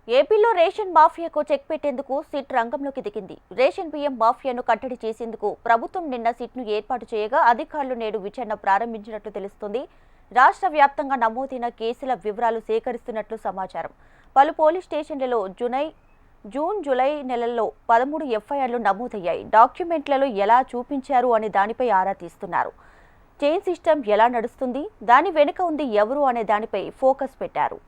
ఏపీలో ration మాఫియాకు check పెట్టేందుకు SIT రంగంలోకి దిగింది. రేషన్ బియ్యం మాఫియాను కట్టడి చేసేందుకు ప్రభుత్వం నిన్న సిట్ను ఏర్పాటు చేయగా అధికారులు నేడు విచారణ ప్రారంభించినట్లు తెలుస్తోంది. రాష్ట్ర వ్యాప్తంగా నమోదైన కేసుల వివరాలు సేకరిస్తున్నట్లు సమాచారం. పలు పోలీస్ స్టేషన్లలో జూన్ జూలై నెలల్లో 13 ఎఫ్ఐఆర్లు నమోదయ్యాయి. డాక్యుమెంట్లలో ఎలా చూపించారు అనే దానిపై ఆరా తీస్తున్నారు. చైన్ సిస్టమ్ ఎలా నడుస్తుంది, దాని వెనుక ఉంది ఎవరు అనే దానిపై ఫోకస్ పెట్టారు.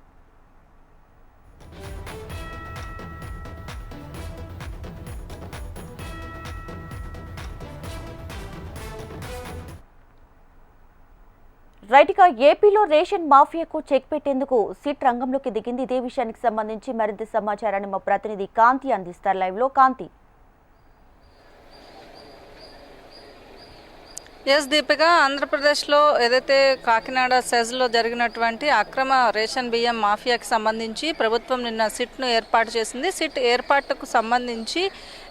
రైట్గా ఏపీలో రేషన్ మాఫియాకు చెక్ పెట్టేందుకు సిట్ రంగంలోకి దిగింది. ఇదే విషయానికి సంబంధించి మరింత సమాచారాన్ని మా ప్రతినిధి కాంతి అందిస్తారు. లైవ్లో కాంతి. ఎస్ దీపిక, ఆంధ్రప్రదేశ్లో ఏదైతే కాకినాడ సెజ్లో జరిగినటువంటి అక్రమ రేషన్ బియ్యం మాఫియాకి సంబంధించి ప్రభుత్వం నిన్న సిట్ను ఏర్పాటు చేసింది. సిట్ ఏర్పాటుకు సంబంధించి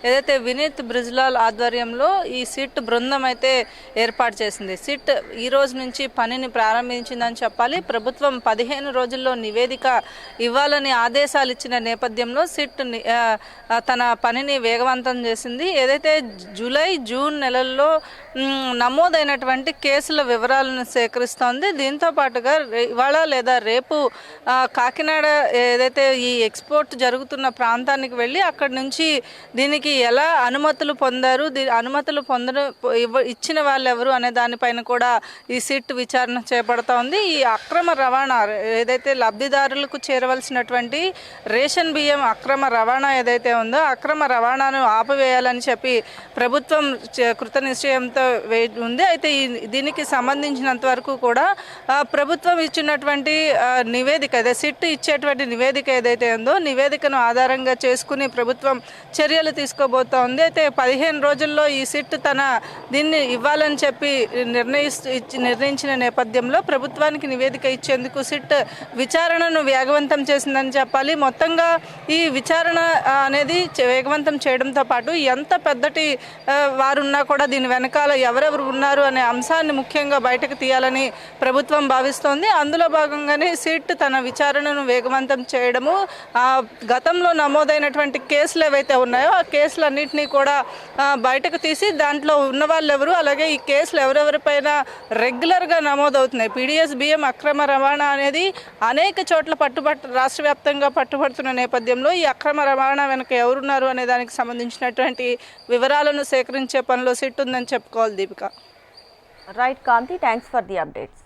ఏదైతే వినీత్ బ్రిజ్లాల్ ఆధ్వర్యంలో ఈ సిట్ బృందం అయితే ఏర్పాటు చేసింది. సిట్ ఈ రోజు నుంచి పనిని ప్రారంభించిందని చెప్పాలి. ప్రభుత్వం 15 రోజుల్లో నివేదిక ఇవ్వాలని ఆదేశాలు ఇచ్చిన నేపథ్యంలో సిట్ తన పనిని వేగవంతం చేసింది. ఏదైతే జూన్ నెలల్లో నమోదైనటువంటి కేసుల వివరాలను సేకరిస్తోంది. దీంతో పాటుగా ఇవాళ లేదా రేపు కాకినాడ ఏదైతే ఈ ఎక్స్పోర్ట్ జరుగుతున్న ప్రాంతానికి వెళ్ళి అక్కడి నుంచి దీనికి ఎలా అనుమతులు పొందారు, అనుమతులు ఇచ్చిన వాళ్ళు ఎవరు అనే దానిపైన కూడా ఈ సిట్ విచారణ చేపడుతోంది. ఈ అక్రమ రవాణా ఏదైతే లబ్ధిదారులకు చేరవలసినటువంటి రేషన్ బియ్యం అక్రమ రవాణా ఏదైతే ఉందో అక్రమ రవాణాను ఆపివేయాలని చెప్పి ప్రభుత్వం కృత నిశ్చయంతో ఉంది. అయితే దీనికి సంబంధించినంత వరకు కూడా ప్రభుత్వం ఇచ్చినటువంటి నివేదిక అదే సిట్ ఇచ్చేటువంటి నివేదిక ఏదైతే ఉందో నివేదికను ఆధారంగా చేసుకుని ప్రభుత్వం చర్యలు తీసుకోబోతోంది. అయితే 15 రోజుల్లో ఈ సిట్ దీన్ని ఇవ్వాలని చెప్పి నిర్ణయించిన నేపథ్యంలో ప్రభుత్వానికి నివేదిక ఇచ్చేందుకు సిట్ విచారణను వేగవంతం చేసిందని చెప్పాలి. మొత్తంగా ఈ విచారణ అనేది వేగవంతం చేయడంతో పాటు ఎంత పెద్దటి వారున్నా కూడా దీని వెనకాల ఎవరెవరు ఉన్నారు అనే అంశాన్ని ముఖ్యంగా బయటకు తీయాలని ప్రభుత్వం భావిస్తోంది. అందులో భాగంగానే సిట్ తన విచారణను వేగవంతం చేయడము, గతంలో నమోదైనటువంటి కేసులు ఏవైతే ఉన్నాయో ఆ కేసులన్నింటినీ కూడా బయటకు తీసి దాంట్లో ఉన్న వాళ్ళు ఎవరు, అలాగే ఈ కేసులు ఎవరెవరిపైన రెగ్యులర్గా నమోదవుతున్నాయి. పీడిఎస్ బియ్యం అక్రమ రవాణా అనేది అనేక చోట్ల రాష్ట్ర వ్యాప్తంగా పట్టుబడుతున్న నేపథ్యంలో ఈ అక్రమ రవాణా వెనక ఎవరున్నారు అనే దానికి సంబంధించినటువంటి వివరాలను సేకరించే పనిలో సిట్ ఉందని చెప్పుకోవాలి. Deepika. Right Kanti, thanks for the updates.